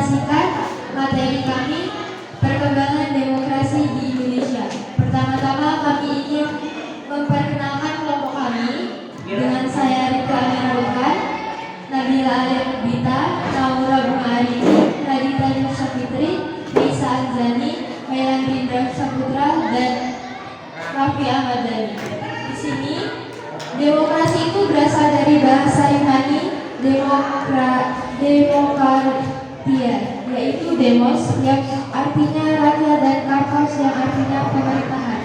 mempresentasikan materi kami, perkembangan demokrasi di Indonesia. Pertama-tama kami ingin memperkenalkan kelompok kami dengan saya Rika Amirulkan, Nabila Alif Bita, Naura Bunga Arini, Radita Yusuf Fitri, Nisa Anzani, Mailan Rindra Saputra, dan Raffi Ahmad Dhani. Di sini, demokrasi itu berasal dari bahasa Yunani demokratia, yaitu demos yang artinya rakyat dan kartos yang artinya pemerintahan.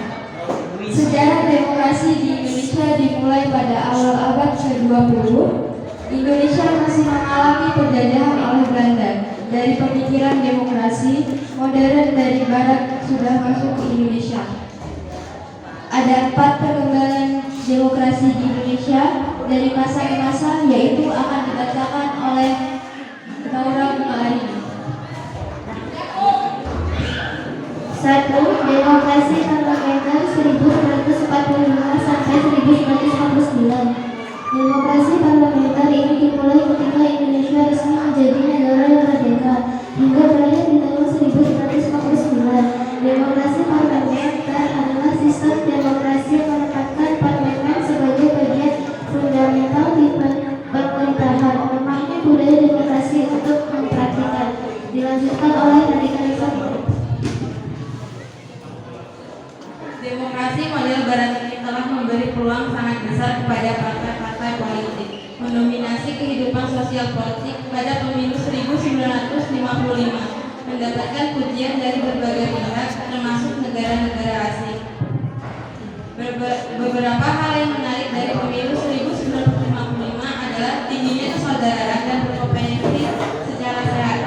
Sejarah demokrasi di Indonesia dimulai pada awal abad ke-20. Indonesia masih mengalami penjajahan oleh Belanda. Dari pemikiran demokrasi modern dari Barat sudah masuk ke Indonesia. Ada 4 perkembangan demokrasi di Indonesia dari masa ke masa, yaitu akan dibacakan oleh Naura Bunga Arini. 1. Demokrasi parlementer 1945 sampai 1949. Demokrasi parlementer ini dimulai ketika Indonesia resmi menjadi negara yang merdeka hingga berakhir di tahun 1949. Demokrasi parlementer adalah sistem demokrasi yang menempatkan parlemen sebagai bagian fundamental di pemerintahan. Lemahnya budaya demokrasi untuk mempraktikkan dilanjutkan oleh radikalisme. Demokrasi model barat ini telah memberi peluang sangat besar kepada partai-partai politik mendominasi kehidupan sosial politik pada pemilu 1955, mendapatkan pujian dari berbagai pihak termasuk negara-negara asing. Beberapa hal yang menarik dari pemilu 1955 adalah tingginya kesaudaraan dan berkompetensi secara sehat.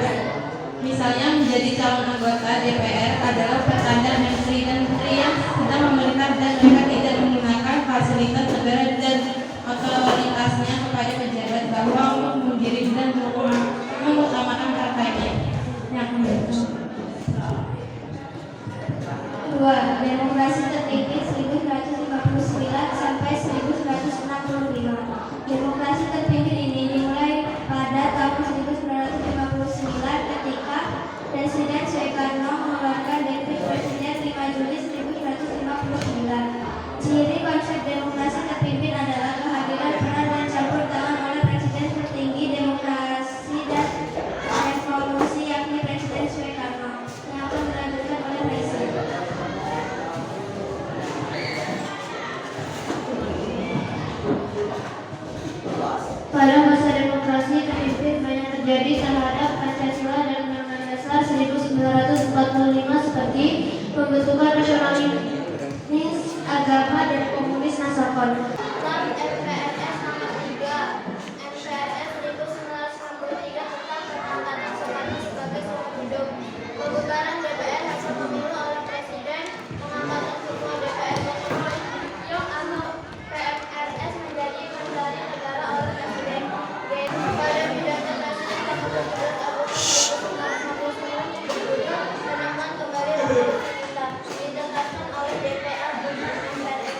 Misalnya menjadi calon anggota DPR adalah pertanda menteri dan menteri yang sedang memerintah dan mereka tidak menggunakan fasilitas negara dan otoritasnya kepada pejabat bahwa mengirim dan mengutamakan partainya. Yang kedua, Demokrasi tertinggi 1959 sampai 1965. Demokrasi terpimpin ini dimulai pada tahun 1959 ketika Presiden Soekarno mengeluarkan Dekret Presiden 5 Juli 1959. Ciri konsep demokrasi terpimpin adalah kehadiran peran dan campur tangan oleh Presiden tertinggi demokrasi dan revolusi, yakni Presiden Soekarno, yang akan dilanjutkan oleh Raisi. Pada masa demokrasi terpimpin banyak terjadi terhadap Pancasila dan Undang-Undang Dasar 1945 seperti pembentukan nasionalis agama dan komunis Nasakon. MPRS nomor 3 MPRS 1963 tentang pengangkatan Soekarno sebagai seumur hidup. Pembubaran DPR hasil pemilu oleh Presiden, pengangkatan ketua DPR yang atau PMRS menjadi menteri negara oleh Presiden. Pada pidato Presiden tanggal 17 Agustus 1959 penamaan kembali Republik kita ditetapkan oleh DPR MPRS.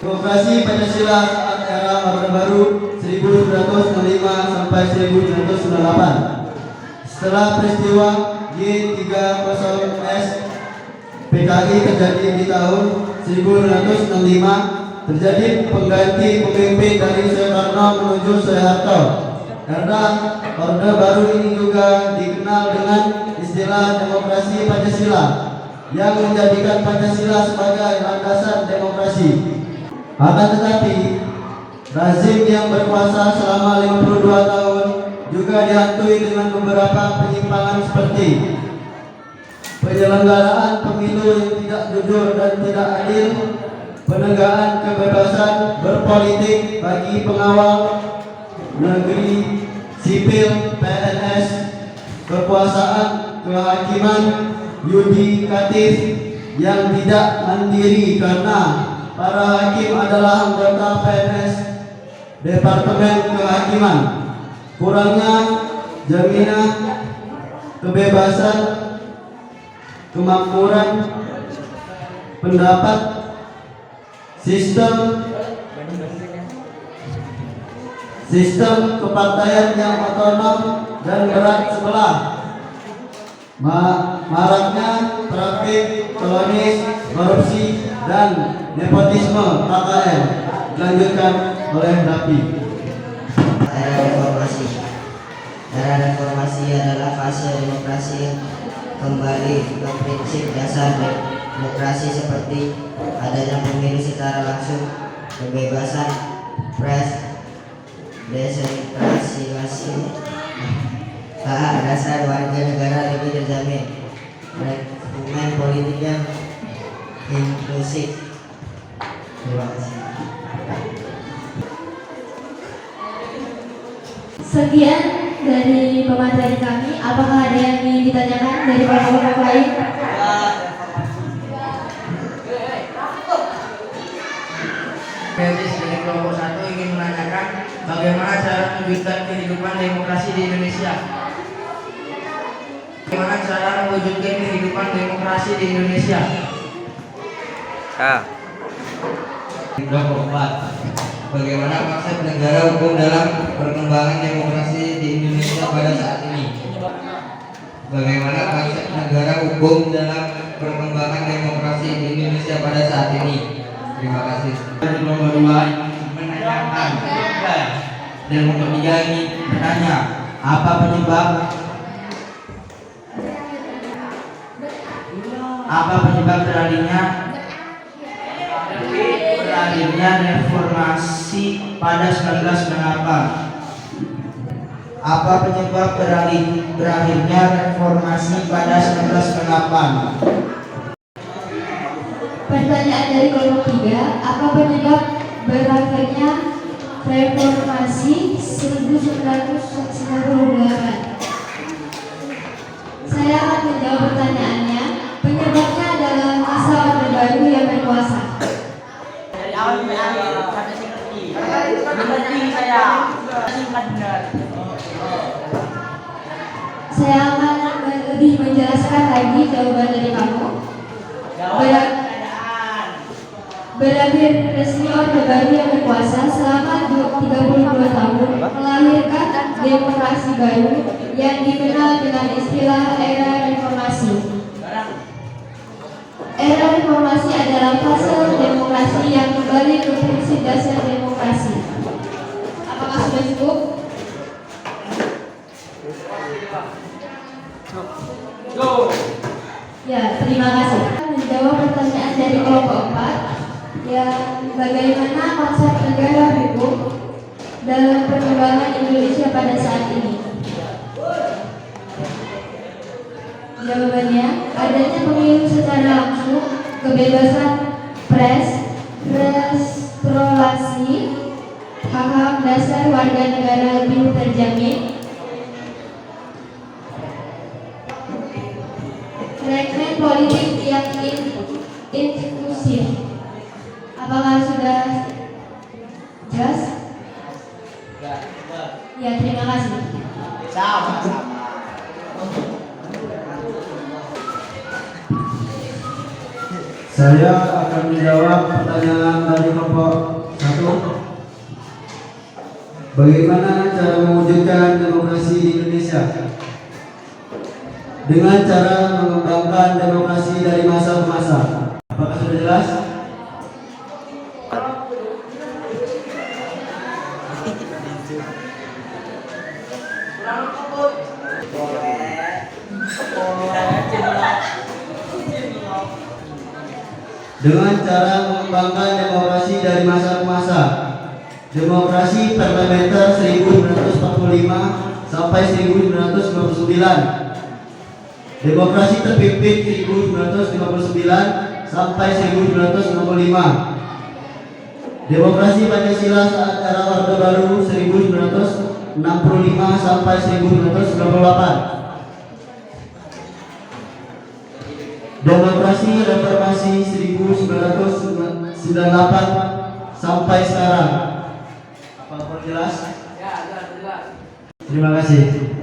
Demokrasi Pancasila saat era Orde Baru 1965 sampai 1998. Setelah peristiwa G30S PKI terjadi di tahun 1965, terjadi pengganti pemimpin dari Soekarno menuju Soeharto. Era Orde Baru ini juga dikenal dengan istilah demokrasi Pancasila yang menjadikan Pancasila sebagai landasan demokrasi. Akan tetapi, rezim yang berkuasa selama 52 tahun juga dihantui dengan beberapa penyimpangan seperti penyelenggaraan pemilu yang tidak jujur dan tidak adil, penegakan kebebasan berpolitik bagi pengawal negeri sipil PNS, kekuasaan kehakiman yudikatif yang tidak mandiri karena para hakim adalah anggota PNS Departemen Kehakiman, kurangnya jaminan kebebasan, kemakmuran pendapat, sistem kepartaian yang otonom dan berat sebelah. Maraknya praktik kolonis, korupsi, dan nepotisme KKN dilanjutkan oleh Rapi. Era reformasi. Era reformasi adalah fase demokrasi kembali ke prinsip dasar demokrasi seperti adanya pemilu secara langsung, kebebasan pers, desentralisasi, hak dasar warga negara lebih terjamin, rekrutmen politik yang inklusif. Terima kasih. Sekian dari pemateri kami. Apakah ada yang ingin ditanyakan dari kelompok lain? Tesis dari kelompok 1 ingin menanyakan bagaimana cara mewujudkan kehidupan demokrasi di Indonesia. Bagaimana cara mewujudkan kehidupan demokrasi di Indonesia? Kelompok 4. Bagaimana konsep negara hukum dalam perkembangan demokrasi di Indonesia pada saat ini? Bagaimana konsep negara hukum dalam perkembangan demokrasi di Indonesia pada saat ini? Terima kasih. Kelompok 2 menanyakan dan kelompok 3 ini bertanya apa penyebab berakhirnya reformasi pada 1998? Apa penyebab berakhirnya reformasi pada 1998? Pertanyaan dari kelompok 3, apa penyebab berakhirnya reformasi 1998? Saya akan menjawab pertanyaannya. Penyebabnya adalah masa Orde Baru yang berkuasa. Dari awal sampai akhir sampai saya ngerti saya singkat benar. Saya akan lebih menjelaskan lagi jawaban dari kamu. Berakhir resmi Orde Baru yang berkuasa selama 32 tahun melahirkan demokrasi baru yang dikenal dengan istilah era reformasi. Era reformasi adalah fase demokrasi yang kembali ke prinsip dasar demokrasi. Apakah sudah cukup? Ya, terima kasih. Menjawab pertanyaan dari kelompok 4 yang bagaimana konsep negara hukum dalam perkembangan Indonesia pada saat ini. Jawabannya, adanya pemilu secara langsung, kebebasan pers, restoratif, hak-hak dasar warga negara lebih terjamin, rekrutmen politik yang inklusif. Apakah sudah jelas? Ya, terima kasih. Saya akan menjawab pertanyaan dari kelompok 1. Bagaimana cara mewujudkan demokrasi di Indonesia? Dengan cara mengembangkan demokrasi dari masa ke masa. Apakah sudah jelas? Dengan cara mengembangkan demokrasi dari masa ke masa. Demokrasi parlementer 1945 sampai 1959. Demokrasi terpimpin 1959 sampai 1965. Demokrasi Pancasila saat era Orde Baru 1965 sampai 1998. Demokrasi reformasi 1998 sampai sekarang. Apa jelas? Ya, jelas. Terima kasih.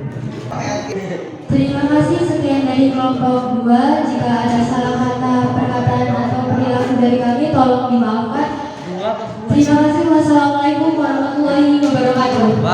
Terima kasih. Sekian dari kelompok 2. Jika ada salah kata, perkataan atau perilaku dari kami, tolong dimaafkan. Terima kasih. Wassalamualaikum warahmatullahi wabarakatuh.